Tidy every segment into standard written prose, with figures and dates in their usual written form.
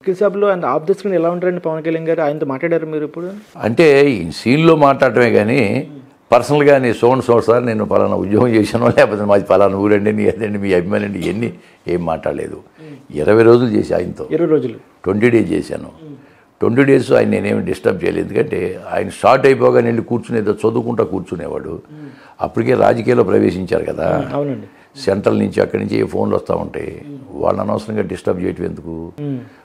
Kill సాబ్లో and off the screen ఎలా ఉంటారండి పవన్ కళ్యాణ్ గారు? ఆయనతో మాట్లాడారు మీరు ఇప్పుడు? అంటే ఈ సీన్లో మాట్లాడటమే కానీ పర్సనల్గా నీ సో సార్ నేను పలానా ఉద్యోగం చేశానో లేకపోతే మాది పలానా ఊరండి నీ అదండి మీ అభిమాని అండి ఇవన్నీ ఏం మాట్లాడలేదు. 20 రోజులు చేసి ఆయనతో 20 రోజులు 20 డేస్ చేశాను. 20 డేస్ ఆయన నేనేమి డిస్టర్బ్ చేయలేదు. ఎందుకంటే ఆయన షార్ట్ అయిపోగానే వెళ్ళి కూర్చునేదో చదువుకుంటా కూర్చునేవాడు. అప్పటికే రాజకీయాల్లో ప్రవేశించారు కదా. అవునండి. సెంట్రల్ నుంచి అక్కడి నుంచి ఫోన్లు వస్తూ ఉంటాయి. వాళ్ళని అనవసరంగా డిస్టర్బ్ చేయటం ఎందుకు?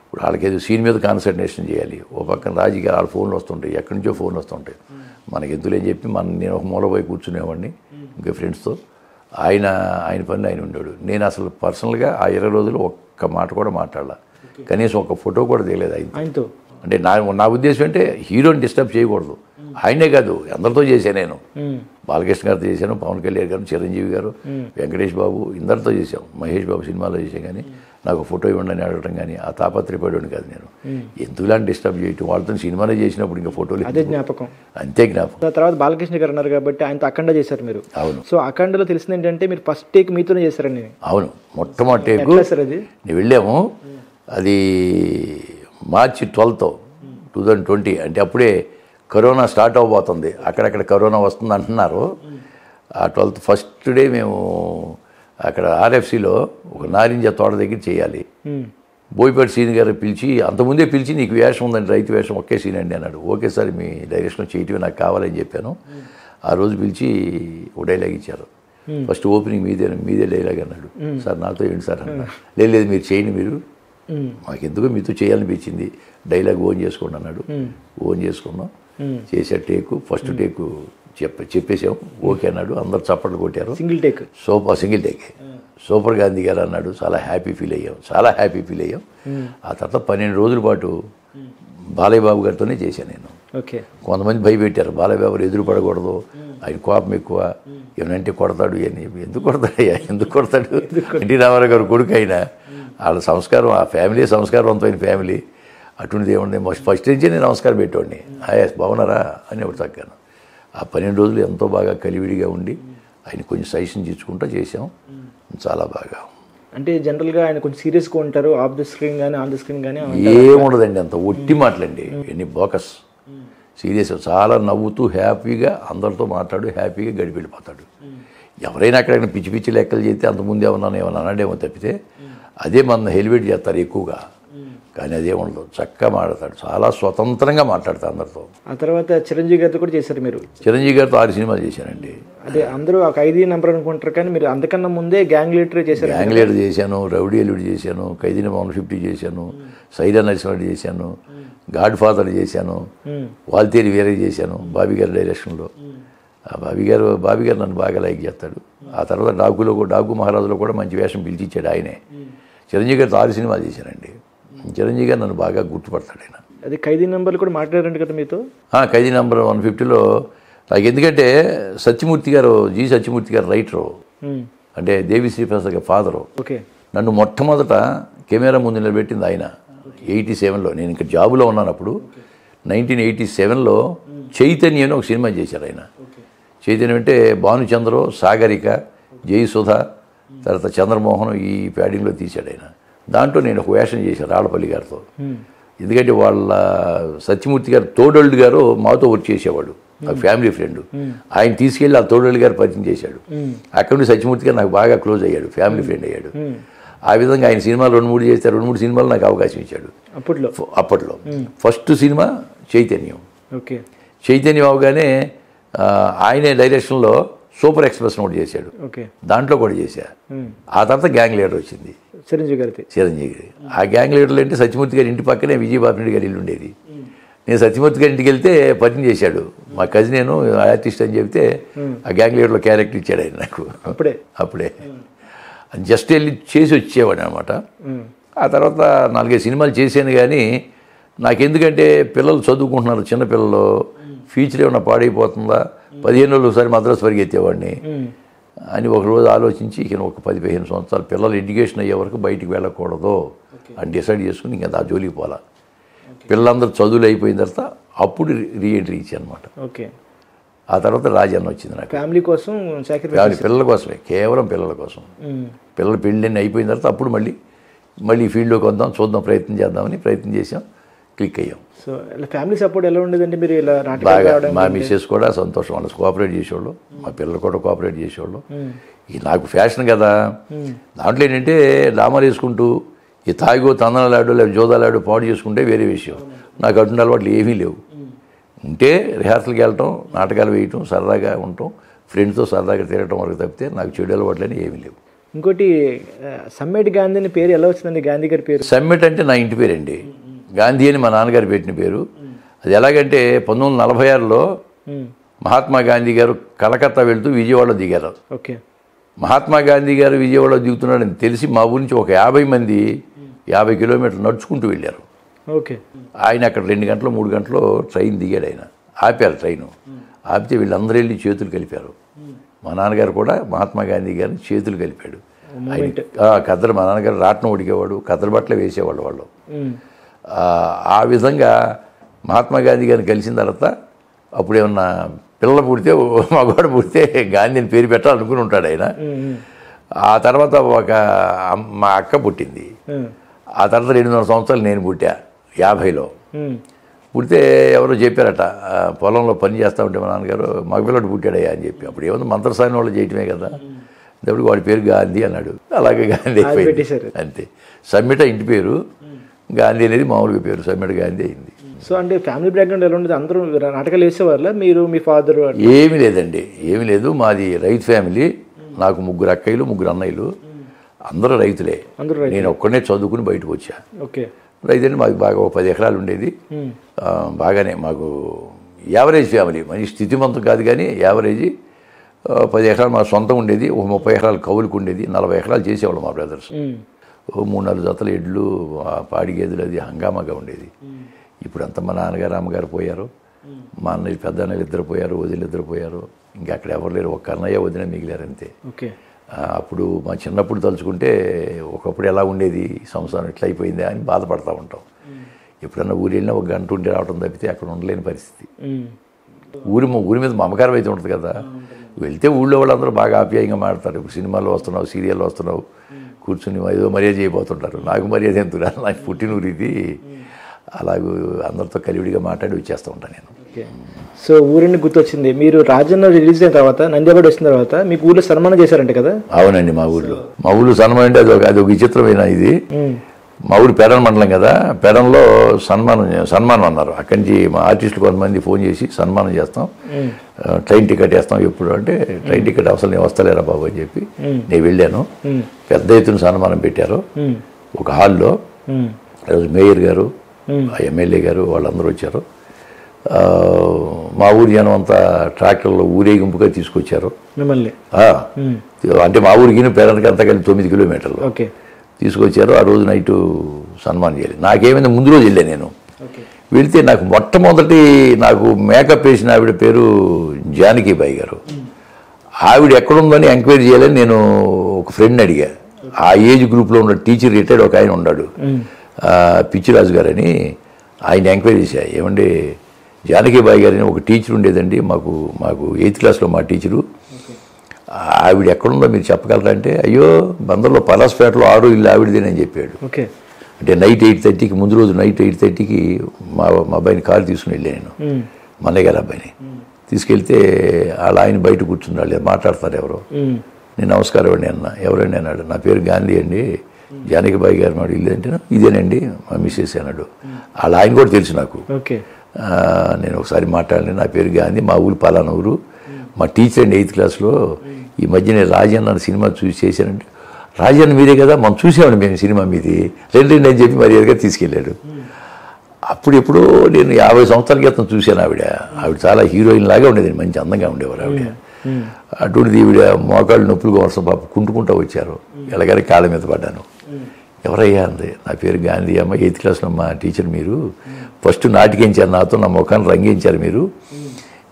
ఇప్పుడు వాళ్ళకి ఏదో సీన్ మీద కాన్సన్ట్రేషన్ చేయాలి. ఓ పక్కన రాజకీయాలు వాళ్ళ ఫోన్లు వస్తుంటాయి, ఎక్కడి నుంచో ఫోన్లు వస్తుంటాయి. మనకి ఎందులేని చెప్పి నేను ఒక మూల పోయి కూర్చునేవాడిని ఇంకా ఫ్రెండ్స్తో. ఆయన పని ఆయన ఉండేవాడు. నేను అసలు పర్సనల్గా ఆ 20 రోజులు ఒక్క మాట కూడా మాట్లాడాల, కనీసం ఒక ఫోటో కూడా తెలియదు ఆయనతో. అంటే నా ఉద్దేశం అంటే హీరోని డిస్టర్బ్ చేయకూడదు. ఆయనే కాదు అందరితో చేశాను నేను. బాలకృష్ణ గారితో చేశాను, పవన్ కళ్యాణ్ గారు, చిరంజీవి గారు, వెంకటేష్ బాబు ఇందరితో చేశాం. మహేష్ బాబు సినిమాలో చేసాం. కానీ నాకు ఫోటో ఇవ్వండి అని అడగటం కానీ ఆ తాపత్రయపడేవాడిని కాదు నేను. ఎందుకు ఇలాంటి డిస్టర్బ్ చేయటం? వాళ్ళతో సినిమాలో చేసినప్పుడు ఇంకా ఫోటోలు అదే జ్ఞాపకం, అంతే జ్ఞాపకం. తర్వాత బాలకృష్ణ గారు అన్నారు కాబట్టి ఆయనతో అఖండ చేశారు మీరు. అవును. సో అఖండలో తెలిసింది ఏంటంటే మీరు ఫస్ట్ టేక్ మీతోనే చేశారండి. అవును, మొట్టమొదటి టేకు సార్ అది నేను వెళ్ళాము. అది మార్చి 12, 2020. అంటే అప్పుడే కరోనా స్టార్ట్ అవబోతుంది. అక్కడక్కడ కరోనా వస్తుంది అంటున్నారు. ఆ 12th ఫస్ట్ డే మేము అక్కడ ఆర్ఎఫ్సిలో ఒక నారింజ తోట దగ్గర చేయాలి. బోయపేట సీన్ గారు పిలిచి, అంతకుముందే పిలిచి నీకు వేషం ఉందండి, రైతు వేషం ఒకే సీన్ అండి అన్నాడు. ఓకే సార్ మీ డైరెక్షన్ చేయటమే నాకు కావాలని చెప్పాను. ఆ రోజు పిలిచి ఒక డైలాగ్ ఇచ్చారు. ఫస్ట్ ఓపెనింగ్ మీదే డైలాగ్ అన్నాడు. సార్ నాతో ఏంటి సార్ అన్నా. లేదు మీరు చేయండి, మీరు మాకెందుకో మీతో చేయాలనిపించింది, డైలాగ్ ఓన్ చేసుకోండి అన్నాడు. ఓన్ చేసుకున్నాం, చేసే టేకు ఫస్ట్ టేకు చెప్పేసాం. ఓకే అన్నాడు. అందరు చప్పట్లు కొట్టారు. సింగిల్ టేక్ సింగిల్ టేకే. సూపర్ గాంధీ గారు అన్నాడు. చాలా హ్యాపీ ఫీల్ అయ్యాం. ఆ తర్వాత 12 రోజుల పాటు బాలయ్య బాబు గారితోనే చేశాను నేను. ఓకే. కొంతమంది భయపెట్టారు, బాలయ్య బాబు ఎదురు పడకూడదు, ఆయన కోపం ఎక్కువ, ఏమనంటే కొడతాడు. ఎందుకు కొడతాడు? ఎన్టీ రామారావు గారు కొడుకు అయినా వాళ్ళ సంస్కారం, ఆ ఫ్యామిలీ సంస్కారవంతమైన ఫ్యామిలీ. అటువంటిది ఏముంది, ఫస్ట్ నుంచే నేను నమస్కారం పెట్టేవాడిని. బాగున్నారా అని ఒకటి తగ్గాను. ఆ 12 రోజులు ఎంతో బాగా కలివిడిగా ఉండి ఆయన కొంచెం సజెషన్ ఇచ్చుకుంటూ చేసాం. చాలా బాగా. అంటే జనరల్గా ఆయన కొంచెం సీరియస్గా ఉంటారు, ఆఫ్ ద స్క్రీన్ కానీ ఆన్ ద స్క్రీన్ కానీ ఏముండదండి, అంత ఒట్టి మాటలండి, ఎన్ని బోకస్. సీరియస్, చాలా నవ్వుతూ హ్యాపీగా అందరితో హ్యాపీగా గడిపి వెళ్ళిపోతాడు. ఎవరైనా అక్కడైనా పిచ్చి పిచ్చి లెక్కలు చేస్తే అంతకుముందు ఏమన్నా అన్నాడేమో తప్పితే అదే మన హెలివేట్ చేస్తారు ఎక్కువగా. కానీ అదే ఉండదు, చక్కగా మాట్లాడతాడు, చాలా స్వతంత్రంగా మాట్లాడతాడు అందరితో. ఆ తర్వాత చిరంజీవి గారితో కూడా చేశారు మీరు? చిరంజీవి గారితో 6 సినిమాలు చేశానండి. అదే అందరూ ఒక 5 నెంబర్ అనుకుంటారు, కానీ మీరు అంతకన్నా ముందే గ్యాంగ్ లీడర్ చేశారు. గ్యాంగ్ లీడర్ చేశాను, రౌడీ ఎల్లుడి చేశాను, ఖైదీ నెంబర్ 150 చేశాను, సైరా నరసింహరెడ్డి చేశాను, గాడ్ ఫాదర్ చేశాను, వాల్తేరి వీరయ్య చేశాను బాబీ గారి డైరెక్షన్లో. ఆ బాబీ గారు నన్ను బాగా లైక్ చేస్తాడు. ఆ తర్వాత డాకు మహారాజులో కూడా మంచి వేషం పిలిచిచ్చాడు ఆయనే. చిరంజీవి గారితో 6 సినిమాలు చేశానండి. చిరంజీవి గారు నన్ను బాగా గుర్తుపడతాడు ఆయన. అది ఖైదీ నెంబర్లు కూడా మాట్లాడారండి కదా మీతో? ఖైదీ నెంబర్ 150లో నాకు ఎందుకంటే సత్యమూర్తి గారు రైటరు, అంటే దేవిశ్రీ ప్రసాద్ గారి ఫాదరు. ఓకే. నన్ను మొట్టమొదట కెమెరా ముందు నిలబెట్టింది ఆయన 87లో. నేను ఇంకా జాబులో ఉన్నానప్పుడు 1987లో చైతన్య అని ఒక సినిమా చేశారు ఆయన. చైతన్యం అంటే భానుచంద్ర, సాగరిక, జయసుధ, తర్వాత చంద్రమోహన్ ఈ ప్యాడింగ్లో తీశాడు ఆయన. దాంట్లో నేను ఒక వేషం చేశాను రాళ్ళపల్లి గారితో. ఎందుకంటే వాళ్ళ సత్యమూర్తి గారు తోడోళ్ళు గారు మాతో వర్క్ చేసేవాడు, నాకు ఫ్యామిలీ ఫ్రెండ్. ఆయన తీసుకెళ్ళి ఆ తోడోళ్ళు గారు పరిచయం చేశాడు. అక్కడ నుండి సత్యమూర్తి గారు నాకు బాగా క్లోజ్ అయ్యాడు, ఫ్యామిలీ ఫ్రెండ్ అయ్యాడు. ఆ విధంగా ఆయన సినిమాలు 2-3 చేస్తే 2-3 సినిమాలు నాకు అవకాశం ఇచ్చాడు అప్పట్లో. ఫస్ట్ సినిమా చైతన్యం. ఓకే. చైతన్యం అవగానే ఆయనే డైరెక్షన్లో సూపర్ ఎక్స్ప్రెస్ ఒకటి చేశాడు, దాంట్లో కూడా చేశా. ఆ తర్వాత గ్యాంగ్ లీడర్ వచ్చింది చిరంజీవి గారి. ఆ గ్యాంగ్ లీడర్లు అంటే సత్యమూర్తి గారి ఇంటి పక్కనే విజయబాబు గారి ఇల్లు ఉండేది. నేను సత్యమూర్తి గారి ఇంటికి వెళ్తే పరిచయం చేశాడు. మా కజిన్ నేను ఆర్టిస్ట్ అని చెప్తే ఆ గ్యాంగ్ లీడర్లో క్యారెక్టర్ ఇచ్చాడు ఆయన నాకు. అప్పుడే జస్ట్ వెళ్ళి చేసి వచ్చేవాడు అనమాట. ఆ తర్వాత 4-5 సినిమాలు చేశాను. కానీ నాకెందుకంటే పిల్లలు చదువుకుంటున్నారు, చిన్నపిల్లలు, ఫ్యూచర్ ఏమన్నా పాడైపోతుందా, 15 రోజులు ఒకసారి మద్రాసు పరిగెత్తేవాడిని అని ఒకరోజు ఆలోచించి ఇక ఒక 10-15 సంవత్సరాలు పిల్లలు ఎడ్యుకేషన్ అయ్యే వరకు బయటికి వెళ్ళకూడదు అని డిసైడ్ చేసుకుని ఇంకా ఆ జోలికి పోలా. పిల్లలందరూ చదువులు అయిపోయిన తర్వాత అప్పుడు రీఎంట్రీ ఇచ్చాను అనమాట. ఆ తర్వాత రాజన్న వచ్చింది నాకు. ఫ్యామిలీ కోసం, పిల్లల కోసమే, కేవలం పిల్లల కోసం. పిల్లలు పెళ్ళిళ్ళు అయిపోయిన తర్వాత అప్పుడు మళ్ళీ మళ్ళీ ఫీల్డ్లోకి వద్దాం, చూద్దాం, ప్రయత్నం చేద్దామని ప్రయత్నం చేసాం, క్లిక్ అయ్యాం. సో ఫ్యామిలీ సపోర్ట్ ఎలా ఉండేదంటే మీరు ఇలా బాగా మా మిస్సెస్ కూడా సంతోషం, వాళ్ళు కోఆపరేట్ చేసేవాళ్ళు, మా పిల్లలు కూడా కోఆపరేట్ చేసేవాళ్ళు. నాకు ఫ్యాషన్ కదా, దాంట్లో ఏంటంటే డ్రామాలు వేసుకుంటూ ఈ తాగిగో తందనాలాడు లేదా జోదాలాడు పాడు చేసుకుంటే వేరే విషయం. నాకు అటువంటి అలవాట్లు ఏమీ లేవు. ఉంటే రిహార్సల్కి వెళ్ళటం, నాటకాలు వేయటం, సరదాగా ఉండటం, ఫ్రెండ్స్తో సరదాగా తిరగటం వరకు తప్పితే నాకు చెడు అలవాట్లని ఏమీ లేవు. ఇంకోటి సమ్మెట్ గాంధీ అని పేరు ఎలా వచ్చిందండి? గాంధీ గారి పేరు సమ్మెట్ అంటే నా ఇంటి పేరండి. గాంధీ అని మా నాన్నగారు పెట్టిన పేరు. అది ఎలాగంటే 1946లో మహాత్మా గాంధీ గారు కలకత్తా వెళ్తూ విజయవాడలో దిగారు. ఓకే. మహాత్మా గాంధీ గారు విజయవాడలో దిగుతున్నాడని తెలిసి మా ఊరి నుంచి ఒక 50 మంది 50 కిలోమీటర్లు నడుచుకుంటూ వెళ్ళారు. ఓకే. ఆయన అక్కడ 2 గంటలు 3 గంటలు ట్రైన్ దిగాడు. ఆయన ఆపారు ట్రైను. ఆపితే వీళ్ళందరూ వెళ్ళి చేతులు కలిపారు. మా నాన్నగారు కూడా మహాత్మా గాంధీ గారిని చేతులు కలిపాడు. కద్దరు మా నాన్నగారు రాట్నం ఉడికేవాడు, కద్దరు బట్టలు వేసేవాళ్ళు వాళ్ళు. ఆ విధంగా మహాత్మా గాంధీ గారిని కలిసిన తర్వాత అప్పుడేమన్నా పిల్లలు పుడితే, మగవాడు పుడితే గాంధీని పేరు పెట్టాలనుకుని ఉంటాడు ఆయన. ఆ తర్వాత మా అక్క పుట్టింది. ఆ తర్వాత 200 సంవత్సరాలు నేను పుట్టా 50లో. పుడితే ఎవరో చెప్పారట, పొలంలో పని చేస్తూ ఉంటే మా నాన్నగారు మగపిల్లడు పుట్టాడయ్యా అని చెప్పి. అప్పుడు ఏమన్నా మంత్రసాని వాళ్ళు చేయటమే కదా, అప్పుడు వాడి పేరు గాంధీ అన్నాడు. అలాగే గాంధీ అయిపోయింది అంతే. సమ్మెట ఇంటి పేరు, గాంధీ అనేది మామూలుగా పేరు, సమ్మెట గాంధీ అయింది. సో అంటే ఫ్యామిలీ బ్యాక్గ్రౌండ్ ఎలా ఉండేది? అందరూ నాటకాలు వేసేవాళ్ళ మీరు, మీ ఫాదర్? ఏమీ లేదండి, ఏమీ లేదు. మాది రైతు ఫ్యామిలీ. నాకు 3 అక్కయ్యలు 3 అన్నయ్యలు, అందరూ రైతులే. నేను ఒక్కడనే చదువుకుని బయటకు వచ్చా. ఓకే. రైతు అంటే మాకు బాగా 10 ఎకరాలు ఉండేది. బాగానే మాకు యావరేజ్ ఫ్యామిలీ, మంచి స్థితిమంతం కాదు కానీ యావరేజ్. 10 ఎకరాలు మా సొంతం ఉండేది, ఒక 30 ఎకరాలు కౌలుకు ఉండేది, 40 ఎకరాలు చేసేవాళ్ళు మా బ్రదర్స్. 3-4 జతల ఎడ్లు, పాడి గేదెలు, అది హంగామాగా ఉండేది. ఇప్పుడు అంతా మా నాన్నగారు అమ్మగారు పోయారు, మా అన్నయ్య పెద్ద అన్నయ్యలు 2 పోయారు, వదిలు 2 పోయారు. ఇంకా అక్కడ ఎవరు లేరు, ఒక అన్నయ్య వదిన మిగిలారు అంతే. ఓకే. అప్పుడు మా చిన్నప్పుడు తలుచుకుంటే ఒకప్పుడు ఎలా ఉండేది సంసారం, ఇట్లా అయిపోయిందా అని బాధపడతా ఉంటాం. ఎప్పుడన్నా ఊరు వెళ్ళినా 1 గంట ఉండి రావడం తప్పితే అక్కడ ఉండలేని పరిస్థితి. ఊరి మీద మమకారం అయితే ఉంటుంది కదా. వెళ్తే ఊళ్ళో వాళ్ళందరూ బాగా ఆప్యాయంగా మాట్లాడతారు. ఇప్పుడు సినిమాల్లో వస్తున్నావు, సీరియల్లో వస్తున్నావు, కూర్చుని ఏదో మర్యాద చేయబోతుంటారు. నాకు మర్యాద ఎందుకు, నాకు పుట్టినూరు ఇది. అలాగూ అందరితో కలివిడిగా మాట్లాడి వచ్చేస్తూ ఉంటాను నేను. సో ఊరిని గుర్తొచ్చింది, మీరు రాజన్న రిలీజ్ అయిన తర్వాత, నంద్యాల వచ్చిన తర్వాత మీకు ఊళ్ళో సన్మానం చేశారంట కదా? అవునండి, మా ఊళ్ళో సన్మానం అంటే అది ఒక విచిత్రమైన ఇది. మా ఊరు పెడన్ మండలం కదా, పెడన్లో సన్మానం అన్నారు. అక్కడి నుంచి మా ఆర్టిస్టులు కొంతమంది ఫోన్ చేసి సన్మానం చేస్తాం, ట్రైన్ టికెట్ వేస్తాం. ఎప్పుడు అంటే ట్రైన్ టికెట్ అవసరం, నేను వస్తలేరా బాబు అని చెప్పి నేను వెళ్ళాను. పెద్ద ఎత్తున సన్మానం పెట్టారు ఒక హాల్లో. మేయర్ గారు, ఎమ్మెల్యే గారు వాళ్ళందరూ వచ్చారు. మా ఊరి జనం అంతా ట్రాక్టర్లో ఊరేగింపుగా తీసుకొచ్చారు మిమ్మల్ని. అంటే మా ఊరికి పెడన్కి అంతా కలిసి 9 కిలోమీటర్లు తీసుకొచ్చారు. ఆ రోజు నైటు సన్మానం చేయాలి. నాకేమైంది, ముందు రోజు వెళ్ళాను నేను. వెళితే నాకు మొట్టమొదటి నాకు మేకప్ వేసిన ఆవిడ పేరు జానకీబాయి గారు. ఆవిడ ఎక్కడుందని ఎంక్వైరీ చేయాలని నేను ఒక ఫ్రెండ్ని అడిగా. ఆ ఏజ్ గ్రూప్లో ఉన్న టీచర్ రిటైర్డ్ ఒక ఆయన ఉన్నాడు, పిచ్చిరాజు గారని. ఆయన ఎంక్వైరీ చేశా, ఏమండి జానకీబాయి గారిని ఒక టీచర్ ఉండేదండి మాకు 8th క్లాస్లో మా టీచరు, ఆవిడ ఎక్కడుందో మీరు చెప్పగలరా అంటే, అయ్యో బందర్లో పలాస్పేటలో 6 ఇల్లు ఆవిడదేనని చెప్పాడు. అంటే నైట్ 8:30కి, ముందు రోజు నైట్ 8:30కి మా అబ్బాయిని కారు తీసుకుని వెళ్ళాను నేను, మన్నయ్య గారి అబ్బాయిని తీసుకెళ్తే వాళ్ళ ఆయన బయట కూర్చున్నాడు, మాట్లాడతారు ఎవరో. నేను నమస్కారం అండి అన్న. ఎవరండి అన్నాడు. నా పేరు గాంధీ అండి, జానకీబాయి గారు నాడు ఇల్లు అంటే, ఇదేనండి మా మిస్సెస్ అన్నాడు. వాళ్ళ ఆయన కూడా తెలుసు నాకు. నేను ఒకసారి మాట్లాడండి, నా పేరు గాంధీ, మా ఊరు పలానా ఊరు, మా టీచర్ అండి 8th క్లాస్లో. ఈ మధ్య నేను రాజన్న సినిమా చూసి చేశానంటే, రాజన్న మీరే కదా, మనం చూసామండి మేము సినిమా మీది, రెండు అని చెప్పి మర్యాదగా తీసుకెళ్ళాడు. అప్పుడెప్పుడో నేను 50 సంవత్సరాల క్రితం చూశాను ఆవిడ. చాలా హీరోయిన్ లాగా ఉండేది, మంచి అందంగా ఉండేవారు ఆవిడ. అటువంటిది ఈవిడ మోకాళ్ళు నొప్పులుగా వరుస పాప కుంటుకుంటూ వచ్చారు. ఎలాగైనా కాళ్ళ మీద పడ్డాను. ఎవరయ్యా అంది. నా పేరు గాంధీ అమ్మ, 8th క్లాస్లో మా టీచర్ మీరు. ఫస్ట్ నాటికించారు నాతో, నా ముఖాన్ని రంగించారు మీరు.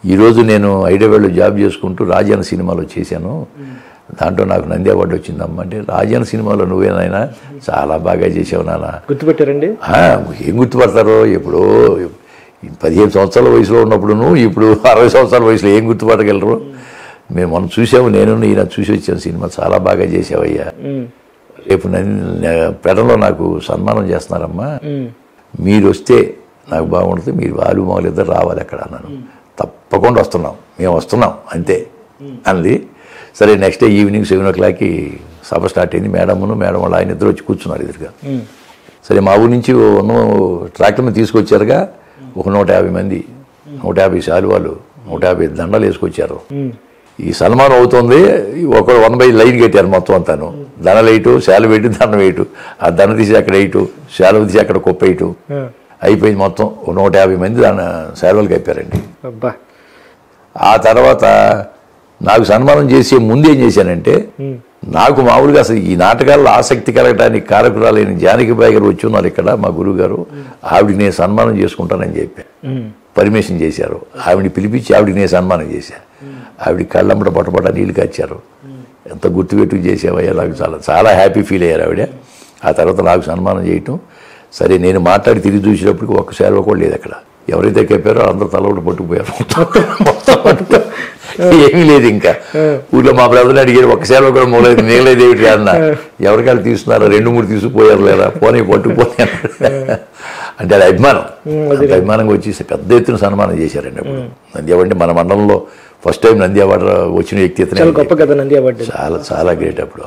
ఈరోజు నేను హైదరాబాద్లో జాబ్ చేసుకుంటూ రాజన్న సినిమాలో చేశాను, దాంట్లో నాకు నంది అవార్డు వచ్చిందమ్మా అంటే, రాజన్న సినిమాలో నువ్వేనాయనా, చాలా బాగా చేసావు నాన్న. గుర్తుపెట్టారండి? ఏం గుర్తుపడతారో, ఎప్పుడో 15 సంవత్సరాల వయసులో ఉన్నప్పుడును, ఇప్పుడు 60 సంవత్సరాల వయసులో ఏం గుర్తుపట్టగలరు. మేము మనం చూసాము, నేను ఈయన చూసి వచ్చాను సినిమా, చాలా బాగా చేసావయ్యా. రేపు పెడలో నాకు సన్మానం చేస్తున్నారమ్మా, మీరు వస్తే నాకు బాగుంటుంది, మీరు వాళ్ళు మామూలు ఇద్దరు రావాలి అక్కడ అన్నాను. తప్పకుండా వస్తున్నాం, మేము వస్తున్నాం అంతే అంది. సరే నెక్స్ట్ డే ఈవినింగ్ 7 o'clockకి సభ స్టార్ట్ అయింది. మేడం వాళ్ళ ఆయన ఇద్దరు వచ్చి కూర్చున్నారు ఎదురుగా. సరే మా ఊరి నుంచి ట్రాక్టర్ మీద తీసుకొచ్చారుగా, ఒక 150 మంది, 150 శాలువాలు, 150 దండలు వేసుకొచ్చారు. ఈ సన్మానం అవుతుంది, ఒక 1 by లైన్ కట్టారు మొత్తం అంతాను. దండలు వేయటు, శాలువ వేయటు, దండం వేయటు, ఆ దండ తీసి అక్కడ వేయటు, శాలువ తీసి అక్కడ కుప్ప వేయటు, అయిపోయింది మొత్తం. 150 మంది దాని శాలువలు కప్పారండి. ఆ తర్వాత నాకు సన్మానం చేసే ముందు ఏం చేశానంటే, నాకు మామూలుగా అసలు ఈ నాటకాల్లో ఆసక్తి కలగటానికి కారకురాలైన జానకిబాయి గారు వచ్చి ఉన్నారు ఇక్కడ, మా గురువు గారు. ఆవిడ నేను సన్మానం చేసుకుంటానని చెప్పాను. పర్మిషన్ చేశారు. ఆవిడని పిలిపించి ఆవిడకి నేను సన్మానం చేశాను. ఆవిడ కళ్ళమ్మట పొట్టపొట్ట నీళ్ళు కాచారు. ఎంత గుర్తుపెట్టుకు చేసేవయ్యా, నాకు చాలా చాలా హ్యాపీ ఫీల్ అయ్యారు ఆవిడ. ఆ తర్వాత నాకు సన్మానం చేయటం. సరే నేను మాట్లాడి తిరిగి చూసేటప్పటికి ఒక్క శాలువ కూడా లేదు అక్కడ. ఎవరైతే కప్పారో అందరూ తల ఒకటి పట్టుకుపోయారు. మొత్తం ఏమీ లేదు. ఇంకా ఊళ్ళో మా బ్రదర్ని అడిగారు, ఒక్క శాలువ కూడా మూలేదు, మిగలేదు ఏమిటి అన్న. ఎవరికాళ్ళు తీసుకున్నారా, 2-3 తీసుకుపోయారు లేదా, పోనీ పట్టుకుపోయి అంటే అది అభిమానం. అభిమానంగా వచ్చి పెద్ద ఎత్తున సన్మానం చేశారండి. అప్పుడు నంది అవార్డు మన మండలంలో ఫస్ట్ టైం నంది అవార్డు వచ్చిన వ్యక్తి. చాలా చాలా గ్రేట్ అప్పుడు.